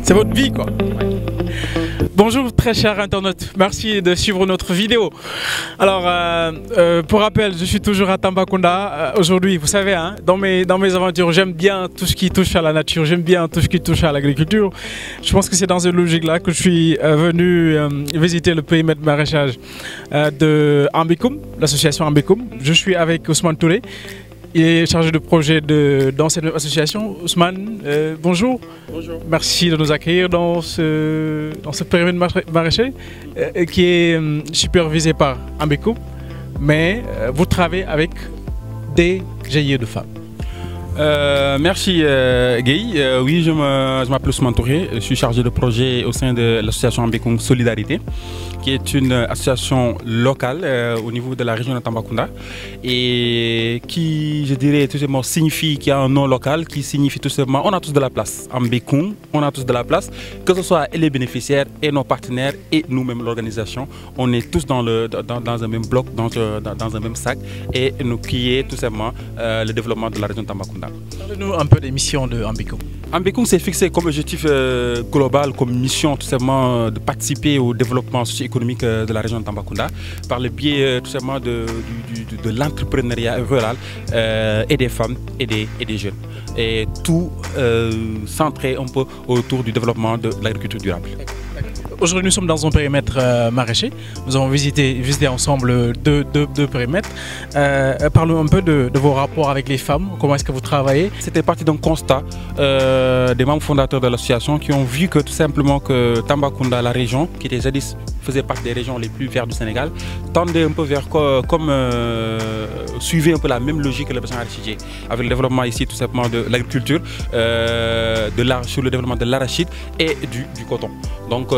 C'est votre vie, quoi. Bonjour très chers internautes, merci de suivre notre vidéo. Alors, pour rappel, je suis toujours à Tambacounda. Aujourd'hui, vous savez, hein, dans mes aventures, j'aime bien tout ce qui touche à la nature, j'aime bien tout ce qui touche à l'agriculture. Je pense que c'est dans cette logique-là que je suis venu visiter le périmètre maraîchage de Ambikoum, l'association Ambikoum. Je suis avec Ousmane Touré. Il est chargé de projet dans cette association. Ousmane, bonjour. Bonjour. Merci de nous accueillir dans ce périmètre maraîcher qui est supervisé par Ambikoum, mais vous travaillez avec des GIE de femmes. Merci Guy. Oui, je m'appelle Ousmane Touré. Je suis chargé de projet au sein de l'association Ambikoum Solidarité, qui est une association locale au niveau de la région de Tambacounda et qui, je dirais, tout simplement signifie qu'il y a un nom local qui signifie tout simplement on a tous de la place. Ambikoum, on a tous de la place, que ce soit les bénéficiaires et nos partenaires et nous-mêmes l'organisation. On est tous dans un même bloc, dans un même sac et nous qui est tout simplement le développement de la région de Tambacounda. Parlez-nous un peu des missions de Ambikoum. Ambikoum s'est fixé comme objectif global, comme mission tout simplement de participer au développement socio-économique de la région de Tambacounda par le biais tout simplement de l'entrepreneuriat rural et des femmes et des jeunes. Et tout centré un peu autour du développement de l'agriculture durable. Aujourd'hui, nous sommes dans un périmètre maraîcher. Nous avons visité ensemble deux périmètres. Parlons un peu de vos rapports avec les femmes. Comment est-ce que vous travaillez? C'était parti d'un constat des membres fondateurs de l'association qui ont vu que tout simplement que Tambacounda, la région, qui était jadis faisait partie des régions les plus vertes du Sénégal, tendait un peu vers suivait un peu la même logique que le bassin arachidier, avec le développement ici tout simplement de l'agriculture, sur le développement de l'arachide et du coton. Donc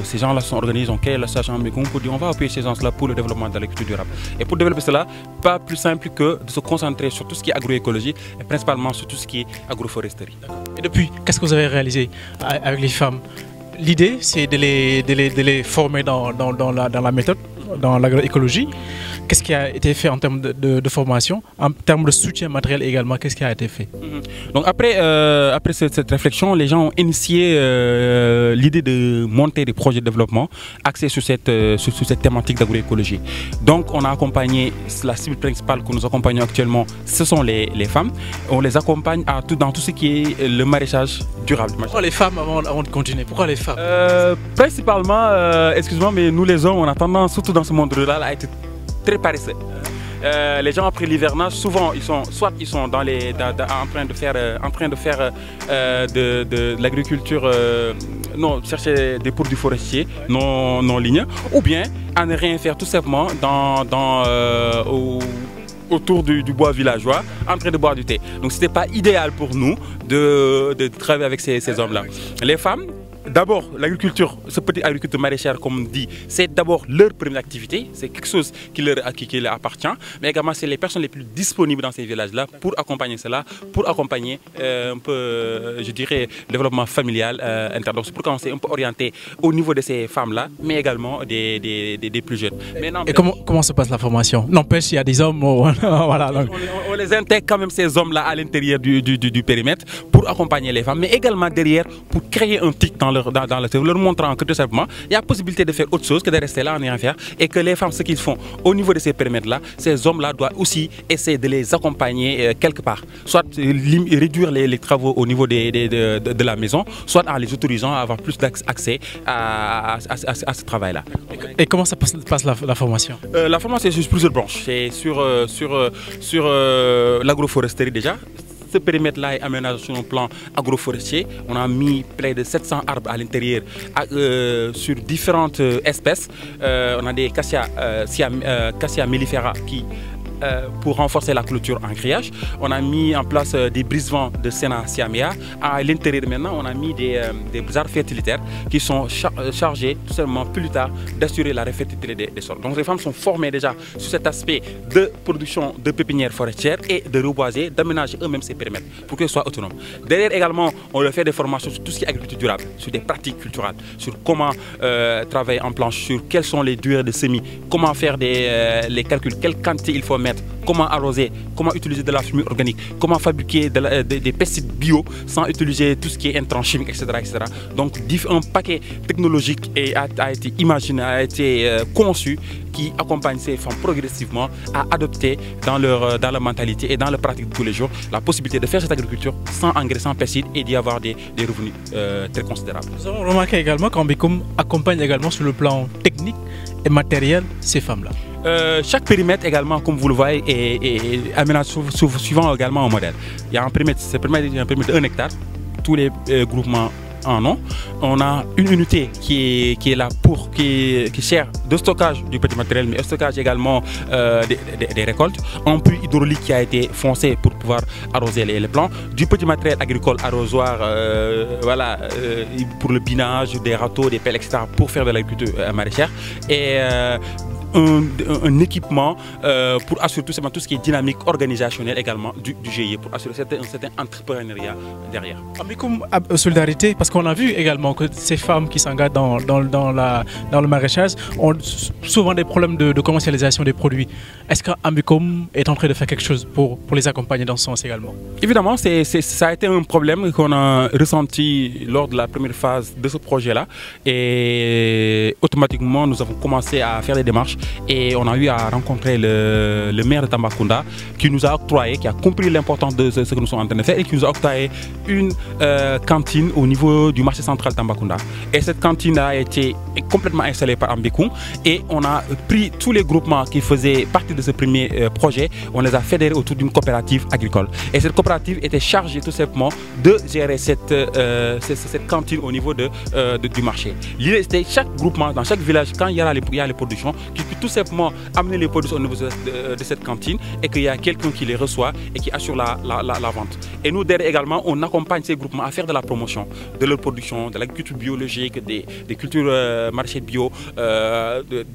ces gens-là sont organisés, ont créé l'association Ambikoum pour dire on va appuyer ces gens-là pour le développement de l'agriculture durable. Et pour développer cela, pas plus simple que de se concentrer sur tout ce qui est agroécologie et principalement sur tout ce qui est agroforesterie. Et depuis, qu'est-ce que vous avez réalisé avec les femmes? L'idée, c'est de les former dans la méthode, dans l'agroécologie. Qu'est-ce qui a été fait en termes de formation, en termes de soutien matériel également, qu'est-ce qui a été fait? Donc après cette réflexion, les gens ont initié l'idée de monter des projets de développement axés sur cette thématique d'agroécologie. Donc on a accompagné, la cible principale que nous accompagnons actuellement, ce sont les femmes. On les accompagne dans tout ce qui est le maraîchage durable. Pourquoi les femmes avant de continuer? Pourquoi les femmes? Principalement, excuse-moi, mais nous les hommes, on a tendance, surtout dans ce monde rural, à être très paresseux. Les gens après l'hivernage, souvent ils sont en train de faire de l'agriculture, chercher des produits forestiers non ligneux, ou bien à ne rien faire tout simplement autour du bois villageois, en train de boire du thé. Donc c'était pas idéal pour nous de travailler avec ces hommes-là. Les femmes, d'abord, l'agriculture, ce petit agriculture maraîchère, comme on dit, c'est d'abord leur première activité, c'est quelque chose qui leur appartient, mais également c'est les personnes les plus disponibles dans ces villages-là pour accompagner cela, pour accompagner un peu, je dirais, le développement familial interne. Donc c'est pourquoi on s'est un peu orienté au niveau de ces femmes-là, mais également des plus jeunes. Et comment se passe la formation? N'empêche, il y a des hommes, voilà. Donc. On les intègre quand même ces hommes-là à l'intérieur du périmètre pour accompagner les femmes, mais également derrière pour créer un tic dans leur montrant que tout simplement il y a possibilité de faire autre chose que de rester là en rien faire, et que les femmes, ce qu'ils font au niveau de ces périmètres-là, ces hommes-là doivent aussi essayer de les accompagner quelque part, soit réduire les travaux au niveau de la maison, soit en les autorisant à avoir plus d'accès à ce travail-là. Et comment ça passe la formation? La formation est sur plusieurs branches. C'est sur l'agroforesterie déjà. Ce périmètre-là est aménagé sur un plan agroforestier. On a mis près de 700 arbres à l'intérieur sur différentes espèces. On a des Cassia mellifera qui pour renforcer la clôture en grillage. On a mis en place des brise-vents de Senna siamea. À l'intérieur maintenant, on a mis des arbres fertilitaires qui sont chargés tout simplement plus tard d'assurer la fertilité des sols. Donc les femmes sont formées déjà sur cet aspect de production de pépinières forestières et de reboiser, d'aménager eux-mêmes ces périmètres pour qu'ils soient autonomes. Derrière également, on leur fait des formations sur tout ce qui est agriculture durable, sur des pratiques culturelles, sur comment travailler en planche, sur quelles sont les durées de semis, comment faire les calculs, quelle quantité il faut mettre périmètre, comment arroser, comment utiliser de la fumée organique, comment fabriquer des pesticides bio sans utiliser tout ce qui est intrants chimiques, etc., etc. Donc un paquet technologique a été imaginé, a été conçu qui accompagne ces femmes progressivement à adopter dans leur mentalité et dans leur pratique de tous les jours la possibilité de faire cette agriculture sans engrais, sans pesticides et d'y avoir des revenus très considérables. Nous avons remarqué également qu'Ambicom accompagne également sur le plan technique et matériel ces femmes-là. Chaque périmètre également, comme vous le voyez, est aménagé suivant également un modèle. Il y a un périmètre, un périmètre de 1 hectare, tous les groupements en ont. On a une unité qui est là qui sert de stockage du petit matériel, mais de stockage également des récoltes. Un puits hydraulique qui a été foncé pour pouvoir arroser les plants. Du petit matériel agricole, arrosoir, pour le binage, des râteaux, des pelles, etc. pour faire de l'agriculture maraîchère. Et un équipement pour assurer tout ce qui est dynamique organisationnelle également du GIE, pour assurer un certain entrepreneuriat derrière. Ambicom solidarité, parce qu'on a vu également que ces femmes qui s'engagent dans le maraîchage ont souvent des problèmes de commercialisation des produits. Est-ce qu'Ambicom est en train de faire quelque chose pour les accompagner dans ce sens également? Évidemment, ça a été un problème qu'on a ressenti lors de la première phase de ce projet-là, et automatiquement nous avons commencé à faire des démarches. Et on a eu à rencontrer le maire de Tambacounda qui nous a octroyé, qui a compris l'importance de ce que nous sommes en train de faire et qui nous a octroyé une cantine au niveau du marché central Tambacounda. Et cette cantine a été complètement installée par Ambicom et on a pris tous les groupements qui faisaient partie de ce premier projet, on les a fédérés autour d'une coopérative agricole. Et cette coopérative était chargée tout simplement de gérer cette cantine au niveau du marché. L'idée c'était chaque groupement, dans chaque village, quand il y a les productions, qui peut tout simplement amener les produits au niveau de cette cantine et qu'il y a quelqu'un qui les reçoit et qui assure la vente. Et nous derrière également, on accompagne ces groupements à faire de la promotion de leur production, de l'agriculture biologique, des cultures maraîchères bio,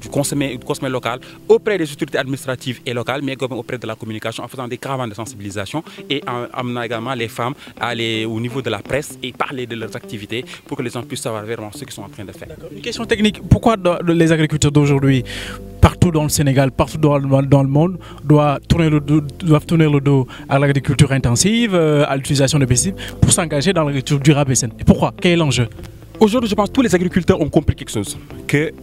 du consommé local, auprès des autorités administratives et locales, mais également auprès de la communication en faisant des caravanes de sensibilisation et en amenant également les femmes à aller au niveau de la presse et parler de leurs activités pour que les gens puissent savoir vraiment ce qu'ils sont en train de faire. Une question technique, pourquoi les agriculteurs d'aujourd'hui, partout dans le Sénégal, partout dans le monde, doivent tourner le dos à l'agriculture intensive, à l'utilisation de pesticides, pour s'engager dans l'agriculture durable et saine? Et pourquoi? Quel est l'enjeu? Aujourd'hui, je pense que tous les agriculteurs ont compris quelque chose, que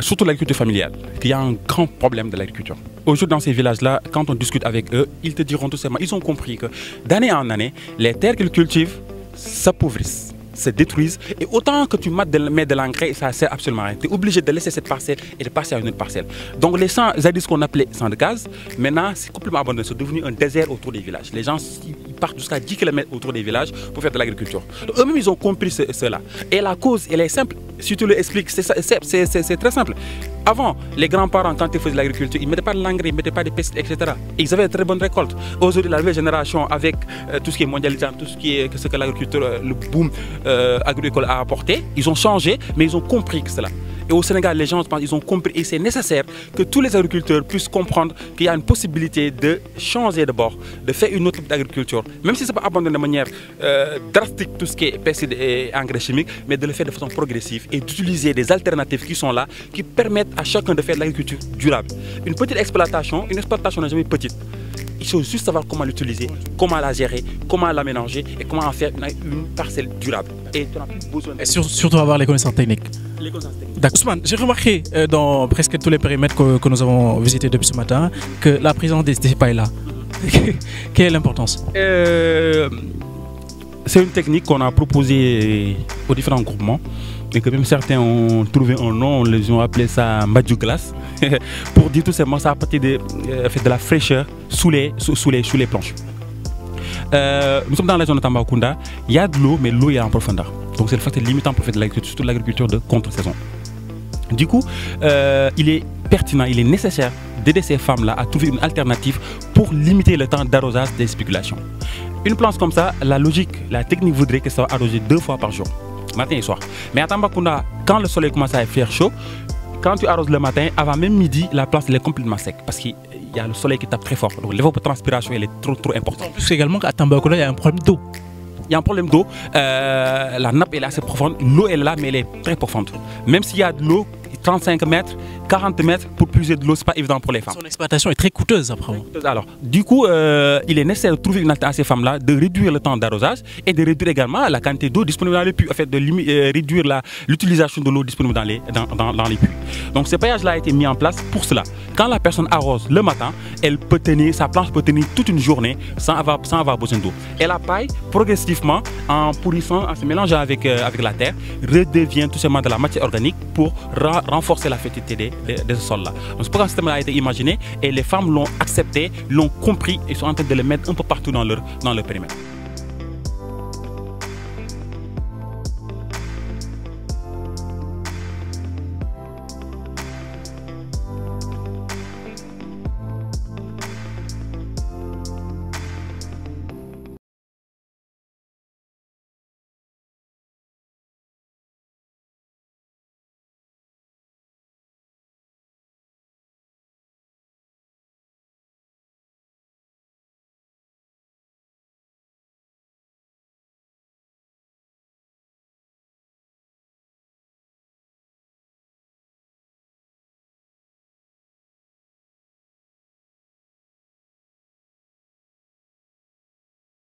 surtout l'agriculture familiale, qu'il y a un grand problème de l'agriculture. Aujourd'hui, dans ces villages-là, quand on discute avec eux, ils te diront tout simplement, ils ont compris que d'année en année, les terres qu'ils cultivent s'appauvrissent, se détruisent, et autant que tu mets de l'engrais, ça ne sert absolument à rien. Tu es obligé de laisser cette parcelle et de passer à une autre parcelle. Donc les champs, ce qu'on appelait champs de gaz, maintenant c'est complètement abandonné, c'est devenu un désert autour des villages. Les gens ils partent jusqu'à 10 km autour des villages pour faire de l'agriculture. Eux-mêmes ils ont compris cela. Et la cause, elle est simple, si tu l'expliques, c'est très simple. Avant, les grands-parents, quand ils faisaient de l'agriculture, ils ne mettaient pas de l'engrais, ils ne mettaient pas de pesticides, etc. Et ils avaient de très bonnes récoltes. Aujourd'hui, la nouvelle génération, avec tout ce qui est mondialisant, tout ce que l'agriculture, le boom agricole a apporté, ils ont changé, mais ils ont compris que cela. Et au Sénégal, les gens, ils ont compris, et c'est nécessaire que tous les agriculteurs puissent comprendre qu'il y a une possibilité de changer de bord, de faire une autre type d'agriculture. Même si ce n'est pas abandonner de manière drastique tout ce qui est pesticides et engrais chimiques, mais de le faire de façon progressive et d'utiliser des alternatives qui sont là, qui permettent à chacun de faire de l'agriculture durable. Une petite exploitation, une exploitation n'est jamais petite. Il faut juste savoir comment l'utiliser, comment la gérer, comment l'aménager et comment en faire une parcelle durable. Et tu n'as plus besoin de... Et surtout avoir les connaissances techniques. Les connaissances techniques. D'accord. Ousmane, j'ai remarqué dans presque tous les périmètres que nous avons visités depuis ce matin que la présence des pailles là. Quelle est l'importance? C'est une technique qu'on a proposée aux différents groupements et que même certains ont trouvé un nom, ils ont appelé ça Mbadjou glace, pour dire tout simplement ça à partir de la fraîcheur sous les planches. Nous sommes dans la zone de Tambacounda, il y a de l'eau, mais l'eau est en profondeur. Donc c'est le facteur limitant pour faire de l'agriculture, surtout l'agriculture de contre-saison. Du coup, il est pertinent, il est nécessaire d'aider ces femmes-là à trouver une alternative pour limiter le temps d'arrosage des spéculations. Une plante comme ça, la logique, la technique voudrait que ça soit arrosé 2 fois par jour, matin et soir. Mais à Tambacounda, quand le soleil commence à faire chaud, quand tu arroses le matin, avant même midi, la plante elle est complètement sec parce qu'il y a le soleil qui tape très fort. Donc l'évapotranspiration elle est trop importante. En plus également qu'à Tambacounda, il y a un problème d'eau. Il y a un problème d'eau, la nappe elle est assez profonde, l'eau elle est là mais elle est très profonde. Même s'il y a de l'eau, 35 mètres, 40 mètres pour puiser de l'eau, c'est pas évident pour les femmes. Son exploitation est très coûteuse après. Alors, du coup, il est nécessaire de trouver une alternative à ces femmes-là, de réduire le temps d'arrosage et de réduire également la quantité d'eau disponible dans les puits, en fait, de réduire l'utilisation de l'eau disponible dans les puits. Donc, ce paillage-là a été mis en place pour cela. Quand la personne arrose le matin, sa planche peut tenir toute une journée sans avoir besoin d'eau. Et la paille, progressivement, en pourrissant, en se mélangeant avec la terre, redevient tout simplement de la matière organique pour renforcer la fertilité de ce sol-là. Donc, ce système-là a été imaginé et les femmes l'ont accepté, l'ont compris et sont en train de le mettre un peu partout dans leur périmètre.